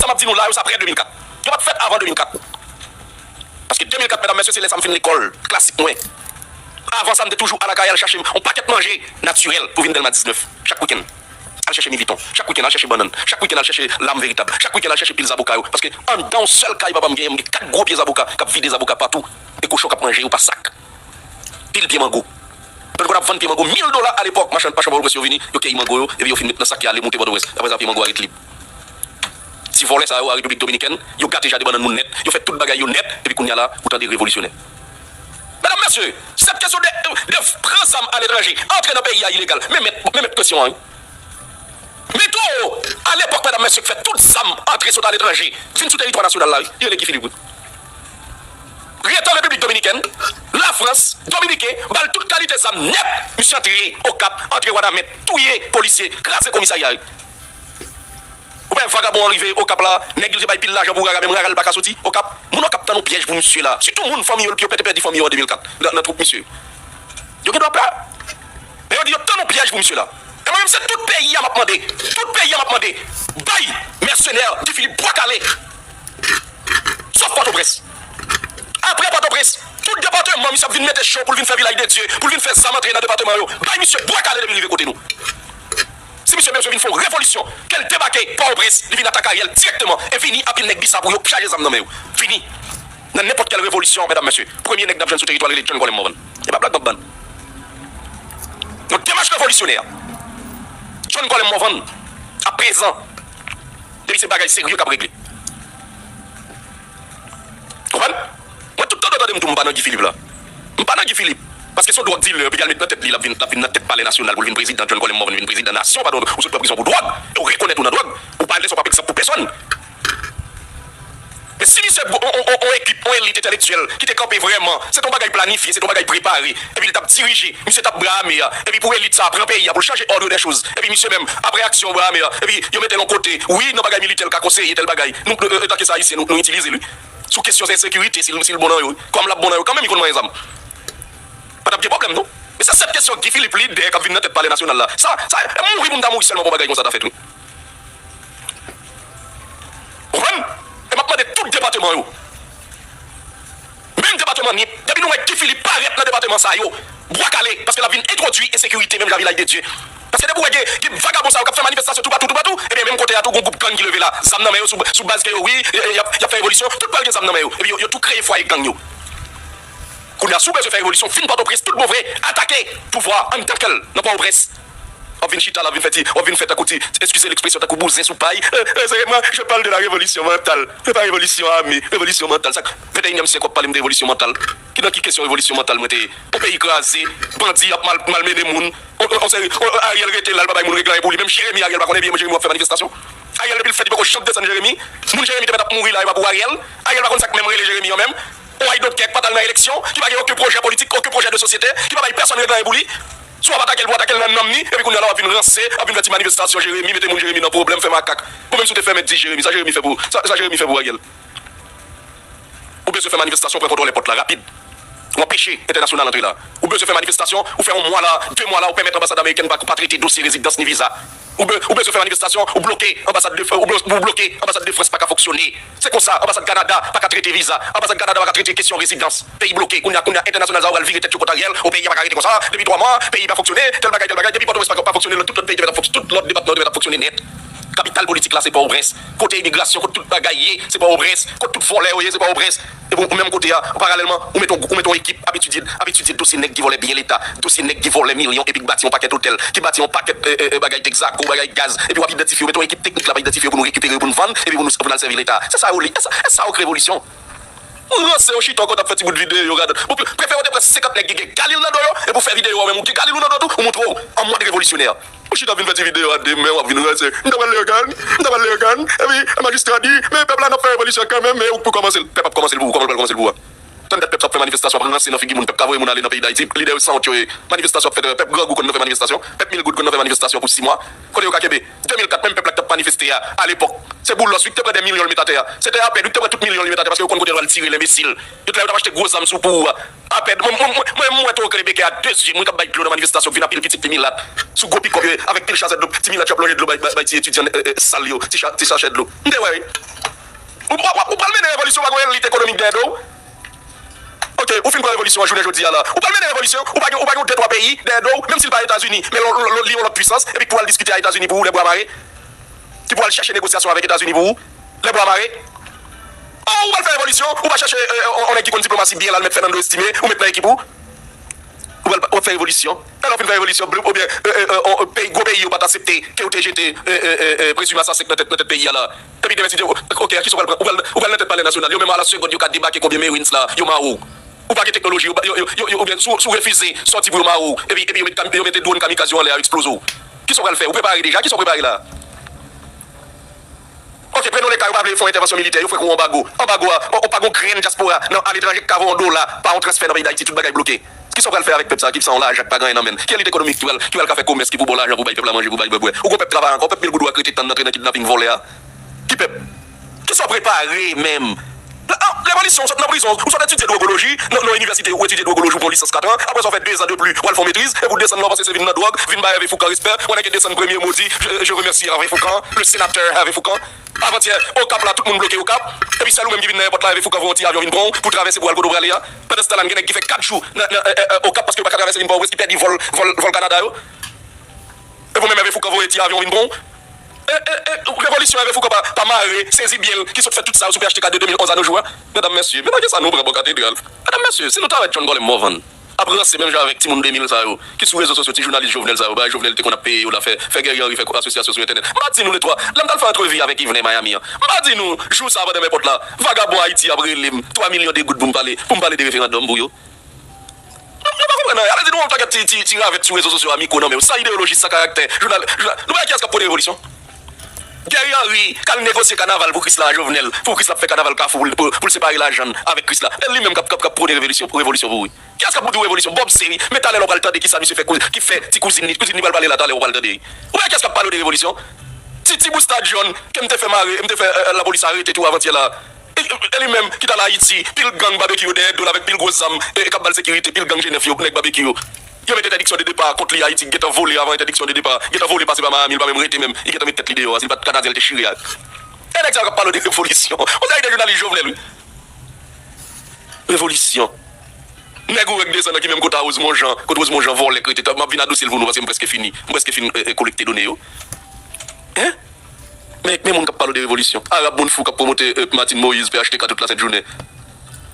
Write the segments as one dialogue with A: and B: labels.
A: ça m'a dit nous là, c'est après 2004. Yo pas fait avant 2004. Parce que 2004, mesdames, messieurs, c'est là ça me fait l'école classique moins. Avant ça, me toujours à la caille chercher un paquet de manger naturel pour venir Delma 19 chaque week-end. Aller chercher Miviton, chaque week-end aller chercher banane, chaque week-end aller chercher l'âme véritable, chaque week-end aller chercher pile d'avocats parce que en dans seul caille papa me gagne 4 gros pieds d'avocats qui vident des avocats partout et cochon qui manger ou pas sac. Pile pied mango. Parce qu'on a vendu pied mango $1000 à l'époque, machin pas chambre venu, OK mango et puis au fin dans sac qui aller monter Bordeaux. Après ça pied mango arrête libre. Si volé ça à la République dominicaine, yo gâté déjà des bananes net, yo fait toute bagaille yo net et puis qu'on y a là autant des révolutionnaires. Mesdames, messieurs, cette question de prendre ça à l'étranger, entrer dans le pays illégal, mais mettre question. Hein. Mettons, à l'époque, mesdames, messieurs, qui fait tout ça entrer sur l'étranger, fin sur le territoire national là, il y a les Philippe. Rétant République dominicaine, la France, Dominicain, balle toute qualité ça net, monsieur entré au cap, entrer Wadamet, touyer, policier, crasser commissariat. Ou bien vagabond arrivé au cap là, négligé par pile l'argent pour regarder même regarder pas qu'à sortir au cap. Mon cap dans nos pièges pour monsieur là. Surtout mon famille qui peut perdu famille en 2004 dans troupe monsieur. Yo qui doit pas. Mais on dit tant nos pièges pour monsieur là. Et moi même c'est tout pays a m'a demandé. Tout pays a m'a demandé. Bail mercenaire de Philippe Bois-Calais. Sauf Port-au-Prince. Après Port-au-Prince, tout département monsieur vient mettre chaud pour venir faire village de Dieu, pour venir faire ça entrer dans le département yo. Bail monsieur Bois-Calais de venir côté nous. Si monsieur vient faire une révolution, qu'elle débarque par au Brest, il vient attaquer Ariel directement et fini à pile nèg bisa pour charger les âmes. Fini. Dans n'importe quelle révolution, mesdames, messieurs, premier nèg d'absence sur le territoire, il est John Golem Movan. Il n'y a pas blague dans donc, démarche révolutionnaire. John Golem Movan, à présent, il y a des bagages sérieux qui a réglé. Vous comprenez? Moi, tout le temps, je ne suis pas dans Guy Philippe là. Je ne suis pas dans Guy Philippe. Parce que son droit de dire, puis il met dans tête, il a dans tête palais national pour le président John Golem Movan, le président de la nation, pardon, ou soit prison pour drogue, ou reconnaître ou dans drogue, ou parler son papier pour personne. Mais si on équipe, on élite intellectuelle qui te campé vraiment, c'est ton bagage planifié, c'est ton bagage préparé, et puis il t'a dirigé, monsieur t'a bramé, et puis pour élite ça, prend pays, pour changer ordre des choses, et puis monsieur même, après action bramé, et puis il mettait l'on côté, oui, nos bagages militaires, qu'a conseillé tel bagage, nous, tant que ça ici, nous utilisons lui. Sous question de sécurité, si le bon comme la bonne quand même, il connaît les âmes. Pas de problème, non? Mais ça, cette question qui Philippe Lidé, qui vient dans tête palais national là, ça, mourir, mourir seulement pour bagage comme ça, t'as fait tout. Vous comprenez? Et maintenant, de tout le département, même département, depuis nous, qui Philippe paraît dans le département, ça, Bois-Calais, parce que la ville introduit insécurité, même la ville de Dieu. Parce que des bouets qui vagabonds, qui fait manifestation tout partout, et bien même côté, il y a tout groupe gang qui levé là, Zam Namé, sous base que oui, il a fait révolution, tout le monde qui Zam Namé, et puis il a tout créé foyer gang. Qu'on a sous besoin de faire révolution, fin Port-au-Prince, tout le mauvais, attaquer, pouvoir, en tant qu'elle, non pas au Brest. On vient chita, on vient faire à côté, excusez l'expression, t'as coupé sous paille. Moi, je parle de la révolution mentale. C'est pas révolution armée, révolution mentale. 21e siècle, on parle de révolution mentale. Qui dans qui question révolution mentale, moi, on peut écraser, bandit, malmener les gens. Ariel était là, le baba, il réclame pour lui. Même Jérémy, Ariel, va connaître bien, Jérémy va faire manifestation. Ariel, depuis le fait, il va chanter de Jérémy. Mon Jérémy, il va mourir là, il va pour Ariel. Ariel va connaître ça, même les Jérémy en même. On a d'autres qui pas dans l'élection, qui va avoir aucun projet politique, aucun projet de société, qui va avoir personne dans les soit on attaquer le nom, et puis qu'on a là, on va venir lancer, on va venir faire manifestation, Jérémy, mettez mon Jérémy dans le problème, fait macaque. Ou même si tu fais mettre 10 Jérémy, ça Jérémy fait pour, ça Jérémy fait pour Ariel. Ou bien se faire manifestation pour contrôler les portes là, rapide. Ou empêcher international d'entrer là. Ou bien se faire manifestation, ou faire un mois là, 2 mois là, ou permettre l'ambassade américaine de pas traiter dossier résidence ni visa. Ou bien se faire manifestation, ou bloquer l'ambassade de France pas qu'à fonctionner. C'est comme ça, l'ambassade Canada pas qu'à traiter visa, l'ambassade Canada pas qu'à traiter question résidence. Pays bloqué, qu'on a international, ça va le virer tête sur côté Ariel, au pays va arrêter comme ça, depuis 3 mois, pays va fonctionner, tel bagage, depuis Port-au-Prince pas fonctionner, tout le pays devait fonctionner, tout l'autre département devait fonctionner net. Capital politique là, c'est pas au Brest. Côté immigration, côté tout bagaille, c'est pas au Brest. Côté tout volet, c'est pas au Brest. Et bon, même côté, parallèlement, on met ton équipe habituée dossier nèg qui volait bien l'État, dossier nèg qui volait millions, et puis bâti un paquet d'hôtel, qui bâti un paquet bagaille Texaco, bagaille gaz, et puis on va identifier, on met ton équipe technique là, identifier pour nous récupérer, pour nous vendre, et puis pour nous servir l'État. C'est ça, ça, révolution. C'est un chiton quand on a fait un bout de vidéo, regarde. Vous préférez prendre 50 nèg qui galil dans l'eau, et pour faire vidéo, même qui galil dans l'eau, on montre en mode révolutionnaire. Je suis dans une petite vidéo à demain, on va venir dire, nous avons les organes, et puis le magistrat dit, mais le peuple a fait révolution quand même, mais pour commencer, le peuple a commencé le bout, comment commencer le bout. Tant de peuple a fait manifestation, après lancer dans le peuple a voulu aller dans le pays d'Haïti, l'idée sans tuer, manifestation fait, peuple grand goût qu'on a fait manifestation, peuple 1000 goût qu'on a fait manifestation pour 6 mois, quand on a 2004, même peuple a manifesté à l'époque. C'est pour l'os, tu as des millions de métatères. C'était à peine, tu as tout millions de métatères parce que qu'on continue à tirer les missiles. Tu as acheté gros âmes sous pour. À peine, moi, toi, Québec, à 2 jours, moi, je vais manifestation, je vais appeler petit Milat. Sous gros pic, avec pile chasse de l'eau, 10 000 de l'eau, étudiant sale, tu sachets de l'eau. sécurité économique d'Edo. Ok, ou fin de révolution, journée jeudi là. Ou pas de révolution, ou pas de 2-3 pays d'Edo, même s'il pas États-Unis, mais l'autre puissance, et puis pour aller discuter à États-Unis pour les bras marés. Qui pour aller chercher négociation avec États-Unis pour les bras marés. Oh, ou va faire révolution, ou va chercher on est qui connaît diplomatie bien là, le mettre Fernando estimé, ou mettre l'équipe pour. Ou va faire révolution. Alors, on fait une révolution, ou bien, gros pays, ou pas accepter que vous êtes présumé assassin dans notre pays là. Et puis, ok, qui sont ou va notre palais national, même à la seconde, vous avez débarqué combien de marines là, vous marou. Ou pas de technologie, ou bien sous refuser, sortir pour le marou, et puis, vous mettez drone kamikaze en l'air, explose. Qui sont le faire? Vous préparez déjà, qui sont préparés là? Ok, prenons les cas, vous avez fait une intervention militaire, vous faites un embargo. Embargo, on pas de grain diaspora, non, à l'étranger, qu'avant $, pas un transfert dans le pays d'Haïti, tout le bagage bloqué. Qui sont prêts à faire avec peuple ça, qui sont là, Jacques Pagan et quelle est l'économique qui va faire commerce, qui vous bon l'argent, vous baillez peuple à manger, vous baillez boire. Ou qu'on peut travailler encore, peuple le goût doit créer tant d'entraîner kidnapping volé. Qui peut? Qui sont préparés même? L'évolution, dans la prison, vous soit étudier drogologie, dans l'université, ou étudier drogologie pour licence 4 ans, après ça fait 2 ans de plus, ou elle fait maîtrise, et vous descendez là parce que c'est venu dans la drogue, venu avec Foucault respect, on a qui descend premier maudit, je remercie Hervé Foucault, le sénateur Hervé Foucault. Avant-hier, au cap là, tout le monde bloqué au cap, et puis c'est lui-même qui vient n'importe là avec Foucault, vous avion une bombe, pour traverser pour Algo d'Obralia, pendant ce temps-là, il y a qui fait 4 jours au cap parce que pas traverser une bombe, qui perd vol Canada, et vous-même avec Foucault, vous étiez avion une bombe. Révolution avec Foucault pas marrer, saisi bien, qui sont fait tout ça au PHTK de 2011 à nos jours. Mesdames, messieurs, maintenant ça nous prend pour cathédrale. Mesdames, messieurs, c'est nous avec John Golem Morvan. Après, c'est même avec Timon 2000, qui sur les réseaux sociaux, journaliste Jovenel, Jovenel, qu'on a payé, on a fait guerrier, il fait association sur Internet. M'a nous les trois, l'homme dans le fait entrevue avec Yves Miami. M'a nous, joue ça avant de mes potes là, vagabond Haïti, après 3 millions de gouttes pour me parler de référendum pour yo. Allez, nous, on t'a tiré avec sur les réseaux sociaux, amis, mais ça idéologie, ça caractère. Nous, qui est-ce pour des révolutions? Guerrier, quand il négocie carnaval pour Chris la Jovenel, pour Chris la fait carnaval pour séparer l'argent avec Chris là. Lui-même pour des révolutions pour vous. Qui est-ce pour des révolutions? Bob Seri, mettez le parler de qui ça monsieur fait qui fait petit cousine il va parler là dans le parler de. Ou qu'est-ce qu'on parle de révolution? Titi Bousta John, qui me fait marrer, me fait la police arrêter tout avant-hier là. Lui-même qui est en Haïti, pile gang barbecue de avec pile gros âme et cap sécurité, pile gang Genève nek barbecue. Il y a une interdiction de départ contre les Haïti, il a volé avant interdiction de départ, il a volé passer par Miami, il va même arrêter même, il a mis tête l'idée, il va Canadien il te chiré. Et là, on parle de révolution. On a des journalistes jovenels. Révolution. Négou avec des gens qui même quand mon Jean vole les crédits, m'a vinn adoucir vous nous parce que presque fini collecter données yo. Hein? Mais mon qui parle de révolution. Arabe bon fou qui promoter Martin Moïse PHTK toute la cette journée.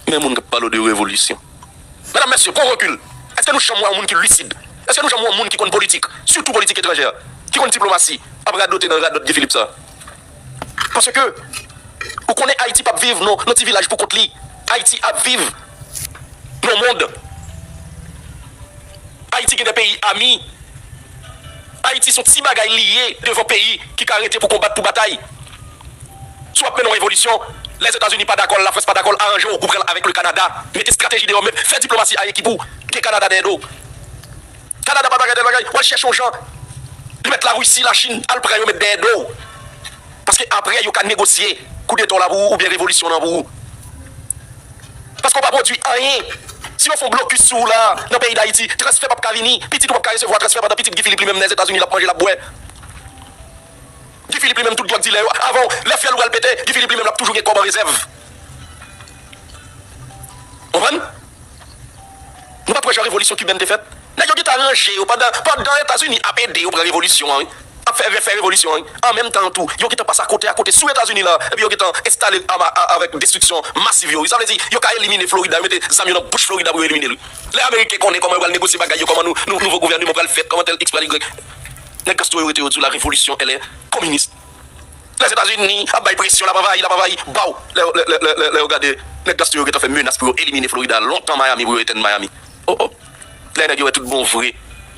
A: Mais mon qui parle de révolution. Mesdames, messieurs, qu'on recule. Est-ce que nous sommes un monde qui est lucide? Est-ce que nous sommes un monde qui connaît politique, surtout politique étrangère, qui connaît diplomatie, après radoter dans le radot de Philippe ça? Parce que, vous connaissez Haïti pas vivre dans notre village pour contre lui. Haïti a vivre dans le monde. Haïti est des pays amis. Haïti sont si bagailles liés devant pays qui ont arrêté pour combattre pour bataille. Soit pendant révolution, les États-Unis pas d'accord, la France pas d'accord, arranger au gouvernement avec le Canada. Mettez stratégie de faire diplomatie à l'équipe pour que Canada d'aide. Canada pas d'accord, on cherche aux gens. Ils mettent la Russie, la Chine, après ils mettent d'aide. Parce qu'après, ils ont négocié coup d'état là ou bien révolution là vous. Parce qu'on ne peut pas produire rien. Si on fait un blocus sous là, dans le pays d'Haïti, transfert pas venir, petit ou pas recevoir transfert pendant petit Guy Philippe lui-même dans les États-Unis, il a mangé la boue. Guy Philippe lui-même tout le droit de dire avant, les fiers le pété, Guy Philippe lui-même a toujours comme en réserve. Vous comprenez? Nous pas la révolution cubaine défaite. Nous avons arrangé pendant les États-Unis à aider pour la révolution. À faire révolution. En même temps, tout. Ils ont passé à côté, sous les États-Unis là. Et puis ils ont installé avec destruction massive. Ça veut dire qu'ils ont éliminé Florida, ils ont mis dans la bouche Florida pour éliminer. Les Américains connaissent comment ils vont négocier bagaille, comment nous nouveau gouvernement va le faire, comment tel X, Y. Les Castro étaient autour de la révolution, elle est communiste. Les États-Unis, à bail pression, la bavaille, bao. Regardez, les Castro ont fait menace pour éliminer Florida. Longtemps Miami, vous êtes Miami. Oh. Les nègres tout bon vrai.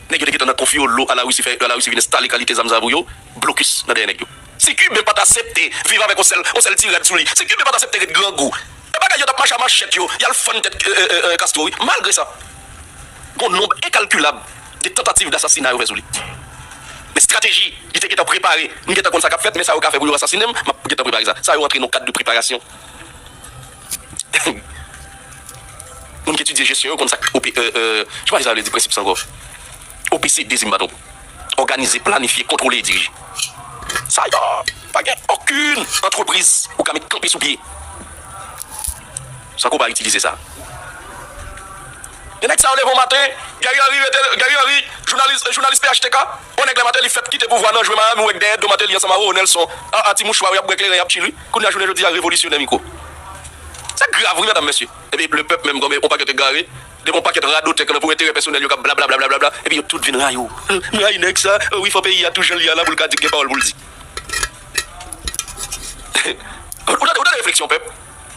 A: Les nègres qui ont confié l'eau à la Russie, viennent installer qualité Zamzabouyo, blocus dans les nègres. Si Cuba n'est pas accepté, vivre avec un seul tirade sous lui. Si Cuba n'est pas accepté de grand goût. Et pas qu'il y a marche à machette, il y a le fun tête Castro. Malgré ça, il y a un nombre incalculable de tentatives d'assassinat résolues. Mais stratégie, il était préparé. Nous avons fait ça fait, mais ça a fait pour assassiner. Nous avons préparé ça. Ça a rentré dans le cadre de préparation. Nous qui étudions gestion, comme ça, je ne sais pas si ça veut dire principe sans gorge. OPC Désimbadon. Organiser, planifier, contrôler et diriger. Ça y est, pas aucune entreprise ou qui a mis campé sous pied. Ça qu'on va utiliser ça. Et next ça on lève au matin, Gary Henry, journaliste PHTK, on est le matin il fait quitter pouvoir non jouer Miami avec des matin il ensemble avec Nelson. Ah Timouche va éclairer y a petit lui. Qu'on a journée je dis à révolutionnaire Miko. C'est grave mesdames messieurs. Et puis le peuple même comme on pas que te garer, de mon paquet de radote pour intérêt personnel yo bla bla bla bla bla et puis tout vient rayo. Rayo next ça, oui faut payer à toujours là pour le dire que parole pour le dire. On a réflexion peuple.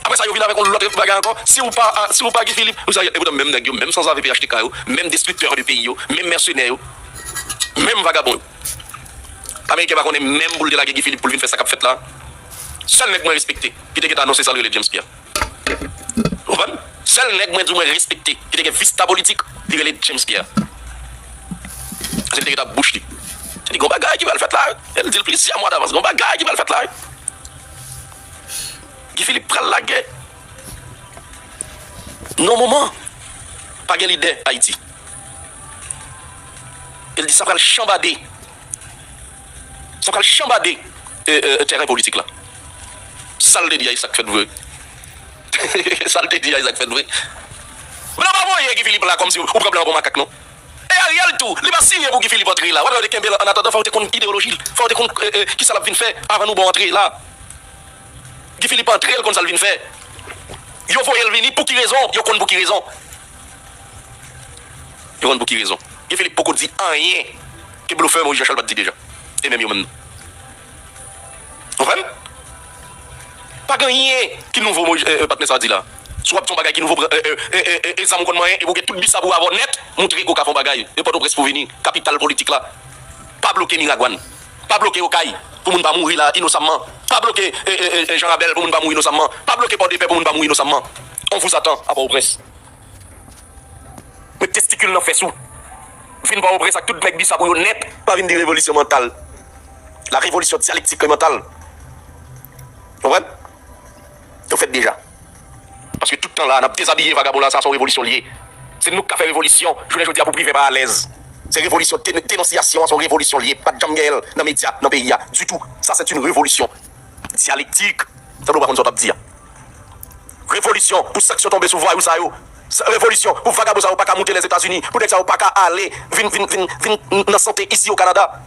A: Après ça, vous venez avec l'autre bagarre encore. Si vous pas Guy Philippe, vous savez, même nègres, même sans avoir PHTK, même destructeurs du pays, même mercenaires, même vagabonds. Américain va connaître même pour le délaguer Guy Philippe pour venir faire ça qu'a fait là. Seul nègre moins respecté, qui était annoncé ça le James Pierre. Vous comprenez? Seul nègre moins respecté, qui était vista politique, qui est James Pierre. C'est ta bouche. C'est des gros bagages qui va le faire là. Elle dit le plaisir à moi d'avance. Gros bagages qui va le faire là. Guy Philippe prend la guerre. Non, moment. Pas de l'idée, Haïti. Il dit ça va le chambader. Ça va le chambader terrain politique là. Ça le dit à Isaac fait vrai. Ça le dit à Isaac fait vrai. Mais non, pas moi, Guy Philippe là, comme si vous prenez un bon macaque, non? Et Ariel tout, il va signer pour Guy Philippe entrer là. En attendant, il faut qu'on idéologie. Il faut qu'on qui ça va faire avant nous pour entrer là. Guy Philippe entrer comme ça le vient faire. Yo faut y venir pour qui raison? Yo connaît pour qui raison? Yo connaît pour qui raison? Guy Philippe beaucoup dit rien que bluffeur moi Jean-Charles pas dit déjà. Et même yo même. Vous comprenez? Pas rien qui nouveau partenaire ça dit là. Soit ton bagage qui nouveau examen comme moyen et vous tout bisa pour avoir net montrer qu'on a fait bagage et pas de presse pour venir capital politique là. Pas bloquer Miragouane. Pas bloquer Okaï pour moun pas mourir là innocemment. Pas bloquer Jean Rabel pour moun pas mourir innocemment. Pas bloquer Port de Paix pour moun pas mourir innocemment. On vous attend à Port-au-Prince. Mais testicule n'en fait sous. Fin pas au presse avec tout mec bisa pour net pas une révolution mentale. La révolution dialectique mentale. Vous comprenez? Vous faites déjà. Parce que tout le temps là, on a déshabillé vagabond là, ça sont révolution liée. C'est nous qui avons fait révolution. Je veux dire pour priver pas à l'aise. C'est révolution, dénonciation, sont révolution liée. Pas de jungle dans les médias, dans le pays. Du tout. Ça, c'est une révolution dialectique. Ça ne doit pas dire. Révolution pour section tomber sous voie ou ça. Révolution pour vagabond ça pas qu'à monter les États-Unis. Pour que ça pas qu'à aller, vin dans la santé ici au Canada.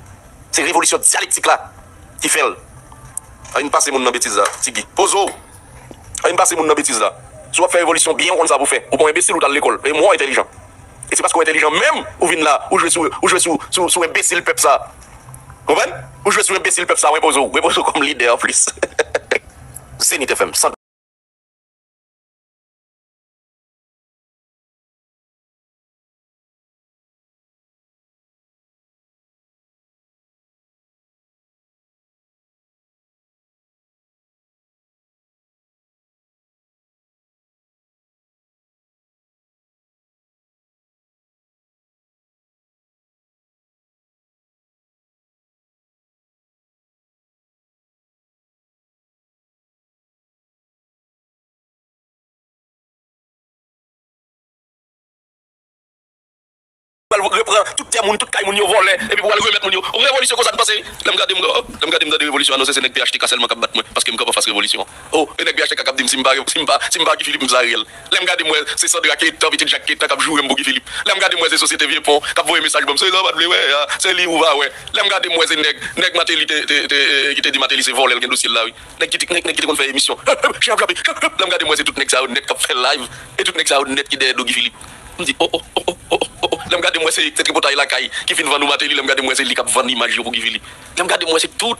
A: C'est révolution dialectique là qui fait. Il passe mon bêtise là. Tigui. Pozo. Il passe mon bêtise là. Soit faire révolution bien, on ça vous fait. Ou bon imbécile ou dans l'école. Et moi intelligent. Et c'est parce qu'on est intelligent même, ou vient là, ou je suis sous imbécile peuple ça. Vous comprenez? Ou je suis sous imbécile peuple ça, reposo comme leader en plus. Zénith FM, reprend tout le monde, tout le monde volé, et puis pour aller remettre mon révolution, comme ça passe. Je me regarde de révolution, annoncé c'est nèg PHTK seulement qui bat moi, parce que je ne peux pas faire révolution. Oh, et nèg PHTK qui dit Simba Guy Philippe Mzariel. Je me regarde moi, c'est Sandra qui est top, et Jacques qui est joué pour Guy Philippe. Je me regarde moi, c'est Société Vieux Pont, qui a envoyé un message, c'est ça, c'est lui ou va, ouais. Je me regarde moi, c'est nèg Matéli qui te dit Matéli, c'est volé, le dossier là, oui. Nèg qui te fait émission. Je me regarde moi, c'est tout nèg ça, nèg qui fait live, et tout nèg ça, nèg qui est de Guy Philippe. Je me dis, oh. Je regarde moi, c'est cette reportage là qui finit de vendre Matéli, je regarde moi, c'est lui qui vend l'image pour Guy Philippe. Je regarde moi, c'est tout.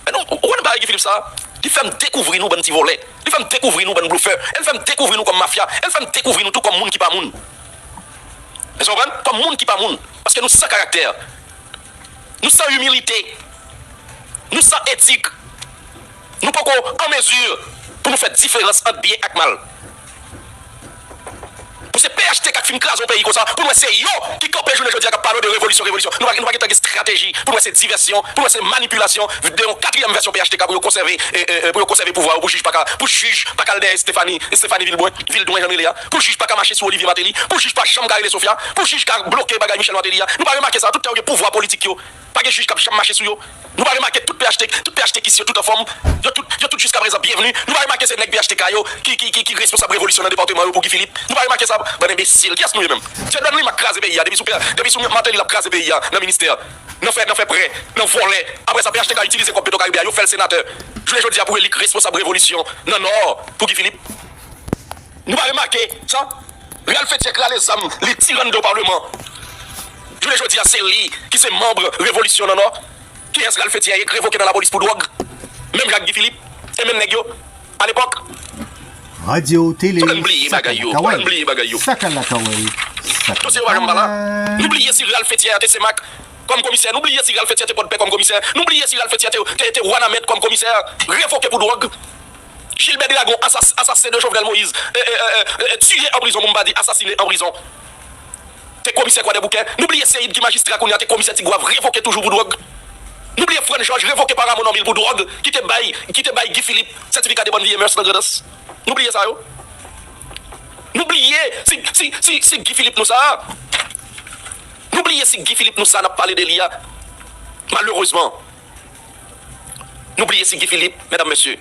A: Mais non, on ne pas Guy Philippe ça. Il fait me découvrir nous, petit volet. Il fait me découvrir nous, ben bluffeur. Elle fait me découvrir nous comme mafia. Elle fait me découvrir nous tout comme monde qui pas monde. Vous comprenez? Comme monde qui pas monde. Parce que nous sans caractère. Nous sans humilité. Nous sans éthique. Nous pas en mesure pour nous faire différence entre bien et mal. Pour ces PHT qui filment crase au pays comme ça, pour nous c'est yo qui campent journée aujourd'hui qui parle de révolution. Nous pas une stratégie, pour nous c'est diversion, pour nous c'est manipulation de une quatrième version PHTK pour conserver pouvoir pour juge pas Calder Stéphanie Vildouin Jean-Mélia, pour juge pas marcher sur Olivier Matéli, pour juge pas Chambre Gaël Sofia, pour juge pas bloquer bagage Michel Matéli. Nous pas remarquer ça tout le pouvoir politique yo. Pas que juge qui marcher sur yo. Nous pas remarquer tout PHT qui sur toute forme, yo tout jusqu'à présent bienvenue. Nous pas remarquer c'est nèg PHTK yo qui responsable révolution dans département pour Guy Philippe. Nous pas remarquer ça, bon imbécile, qui est-ce nous même? C'est donne lui m'a crasé pays depuis sous Matéli l'a crasé pays dans le ministère. Non fait prêt, non volé. Après ça PHTK utiliser comme Péto Caribéa, yo fait le sénateur. Je voulais dire pour élire responsable révolution. Non, pour Guy Philippe. Nous pas remarquer ça. Real fait écraser les âmes, les tyrans du Parlement. Je voulais dire c'est lui qui est membre révolution non. Qui est-ce Real fait révoqué dans la police pour drogue. Même Jacques Guy Philippe et même Negio à l'époque.
B: Radio, télé.
A: N'oubliez Bagayou. N'oubliez si Real Fetier était Semac comme commissaire. N'oubliez si Real Fetier était Podpé comme commissaire. N'oubliez si Real Fetier était Wanamet comme commissaire. Révoqué pour drogue. Gilbert Delagon, assassiné de Jovenel Moïse. Tué en prison, Mombadi, assassiné en prison. T'es commissaire quoi des bouquins. N'oubliez Seyd qui magistrat qu'on a, t'es commissaire qui doivent révoquer toujours pour drogue. N'oubliez Fran Georges, révoqué par Ramon Amil pour drogue. Qui te baille Guy Philippe, certificat de bonne vie et mœurs dans Gredos. N'oubliez ça, yo. N'oubliez si Guy Philippe nous ça. N'oubliez si Guy Philippe nous ça n'a pas parlé de l'IA. Malheureusement. N'oubliez si Guy Philippe, mesdames, messieurs,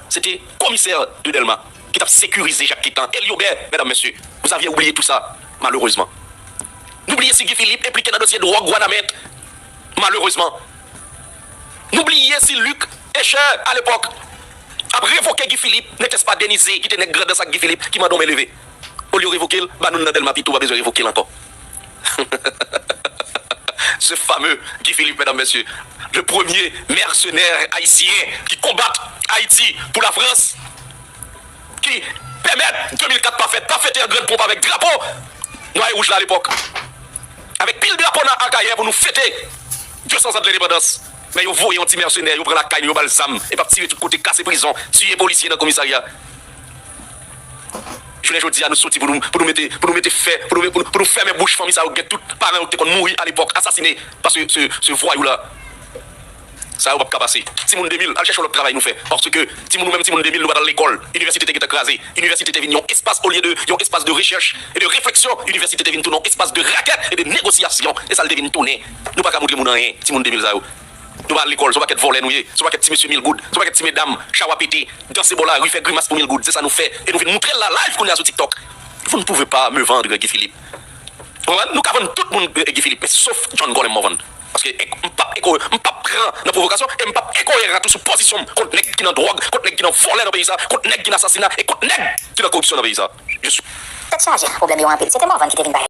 A: c'était commissaire de Delma qui a sécurisé Jacques Quitan. Et Liobert, mesdames, messieurs, vous aviez oublié tout ça, malheureusement. N'oubliez si Guy Philippe impliqué dans le dossier de drogue Guanamet. Malheureusement. N'oubliez si Luc Escher, à l'époque, a révoqué Guy Philippe, n'était-ce pas Denisé qui tenait grand dans sa Guy Philippe qui m'a donc élevé. Au lieu de révoquer, bah nous Delma Pitou va besoin de révoquer encore. Ce fameux Guy Philippe, mesdames, messieurs, le premier mercenaire haïtien qui combat Haïti pour la France, qui permet 2004 pas fêter un grand pompe avec drapeau noir et rouge là à l'époque. Avec pile de drapeau dans la carrière pour nous fêter 200 ans de l'indépendance. Mais vous voyez un petit mercenaire, vous prenez la caille, vous balsam, et pas tirer tout côté, casser prison, tuer les policiers dans le commissariat. Je voulais dire à nous sortir pour nous mettre fait, pour nous fermer bouche, famille, ça, tout parents qui ont mouru à l'époque, assassinés par ce voyou-là. Ça va pas passer. Simon 2000, allez chercher le travail nous fait. Parce que Simon 2000, nous va dans l'école. L'université est écrasée. L'université est venue un espace au lieu de un espace de recherche et de réflexion. L'université est venue tourner un espace de raquette et de négociation. Et ça le devient tourner. Nous pas qu'à montrer mon rien. Simon 2000, ça. Nous va à l'école, ça va être volé, nous, ça va être petit monsieur Milgoud, ça va être petit mesdames, chawapété, dans ces bolas, il fait grimace pour Milgoud, c'est ça nous fait. Et nous venons montrer la live qu'on a sur TikTok. Vous ne pouvez pas me vendre Guy Philippe. Nous avons tout le monde Guy Philippe, sauf John Golem Movan. Parce que je ne peux pas prendre la provocation et je ne peux pas écoyer tout sous position contre les qui ont drogue, contre les qui ont volé dans le pays, contre les qui ont assassinat et contre les qui ont corruption dans le pays. Je suis.
C: Peut-être changer, problème est un peu. C'était Movan qui était venu.